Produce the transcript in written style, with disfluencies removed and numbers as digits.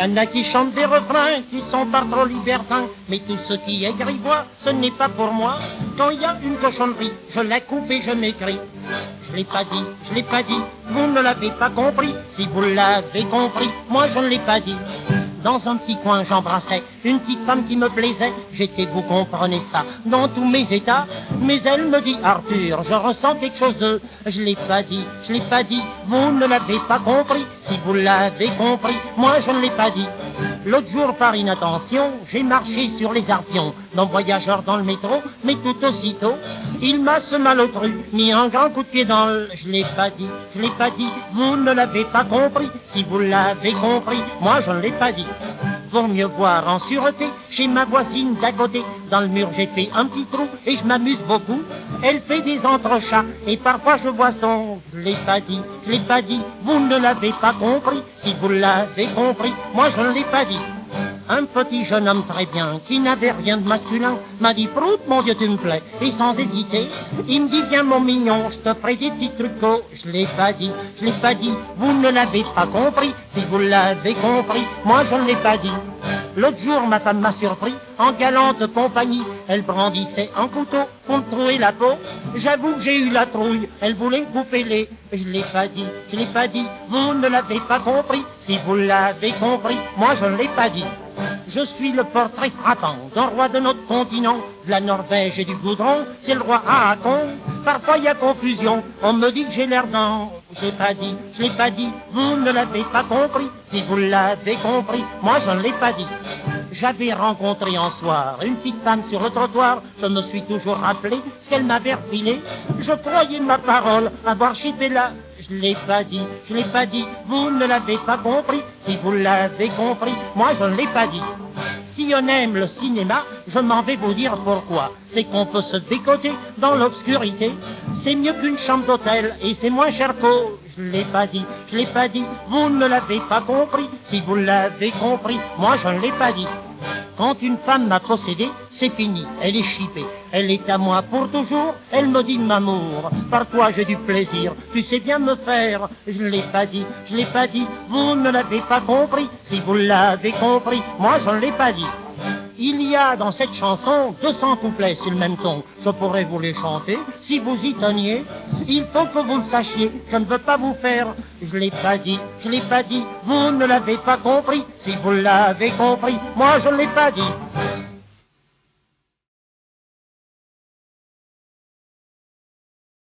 y en a qui chantent des refrains qui sont pas trop libertins, mais tout ce qui est grivois, ce n'est pas pour moi. Quand il y a une cochonnerie, je la coupe et je m'écris. Je l'ai pas dit, je l'ai pas dit, vous ne l'avez pas compris. Si vous l'avez compris, moi je ne l'ai pas dit. Dans un petit coin, j'embrassais une petite femme qui me plaisait. J'étais, vous comprenez ça, dans tous mes états. Mais elle me dit, Arthur, je ressens quelque chose de... Je l'ai pas dit, je l'ai pas dit, vous ne l'avez pas compris. Si vous l'avez compris, moi je ne l'ai pas dit. L'autre jour, par inattention, j'ai marché sur les arpions d'un voyageur dans le métro, mais tout aussitôt, il m'a ce malotru mis un grand coup de pied dans le... Je l'ai pas dit, je l'ai pas dit, vous ne l'avez pas compris. Si vous l'avez compris, moi je ne l'ai pas dit. Pour mieux voir en sûreté, chez ma voisine d'à côté, dans le mur j'ai fait un petit trou et je m'amuse beaucoup. Elle fait des entrechats et parfois je vois son... Je l'ai pas dit, je l'ai pas dit, vous ne l'avez pas compris. Si vous l'avez compris, moi je ne l'ai pas dit. Un petit jeune homme très bien, qui n'avait rien de masculin, m'a dit, Prout, mon Dieu, tu me plais. Et sans hésiter, il me dit, viens mon mignon, je te ferai des petits trucots. Je l'ai pas dit, je l'ai pas dit, vous ne l'avez pas compris. Si vous l'avez compris, moi je ne l'ai pas dit. L'autre jour, ma femme m'a surpris, en galante compagnie. Elle brandissait un couteau pour me trouer la peau. J'avoue que j'ai eu la trouille, elle voulait me couper les... Je l'ai pas dit, je l'ai pas dit, vous ne l'avez pas compris. Si vous l'avez compris, moi je ne l'ai pas dit. Je suis le portrait frappant d'un roi de notre continent, de la Norvège et du Goudron, c'est le roi Haakon. Parfois il y a confusion, on me dit que j'ai l'air d'un... J'ai pas dit, je l'ai pas dit, vous ne l'avez pas compris. Si vous l'avez compris, moi je ne l'ai pas dit. J'avais rencontré un soir une petite femme sur le trottoir, je me suis toujours rappelé ce qu'elle m'avait refilé. Je croyais ma parole avoir chipé là. Je l'ai pas dit, je l'ai pas dit, vous ne l'avez pas compris. Si vous l'avez compris, moi je ne l'ai pas dit. Si on aime le cinéma, je m'en vais vous dire pourquoi. C'est qu'on peut se décoter dans l'obscurité. C'est mieux qu'une chambre d'hôtel et c'est moins cher qu'au... Je l'ai pas dit, je l'ai pas dit, vous ne l'avez pas compris. Si vous l'avez compris, moi je ne l'ai pas dit. Quand une femme m'a possédé, c'est fini, elle est chippée. Elle est à moi pour toujours, elle me dit m'amour. Par toi j'ai du plaisir, tu sais bien me faire. Je ne l'ai pas dit, je l'ai pas dit, vous ne l'avez pas compris. Si vous l'avez compris, moi je ne l'ai pas dit. Il y a dans cette chanson 200 couplets sur le même ton. Je pourrais vous les chanter si vous y teniez. Il faut que vous le sachiez, je ne veux pas vous faire. Je l'ai pas dit, je l'ai pas dit, vous ne l'avez pas compris. Si vous l'avez compris, moi je ne l'ai pas dit.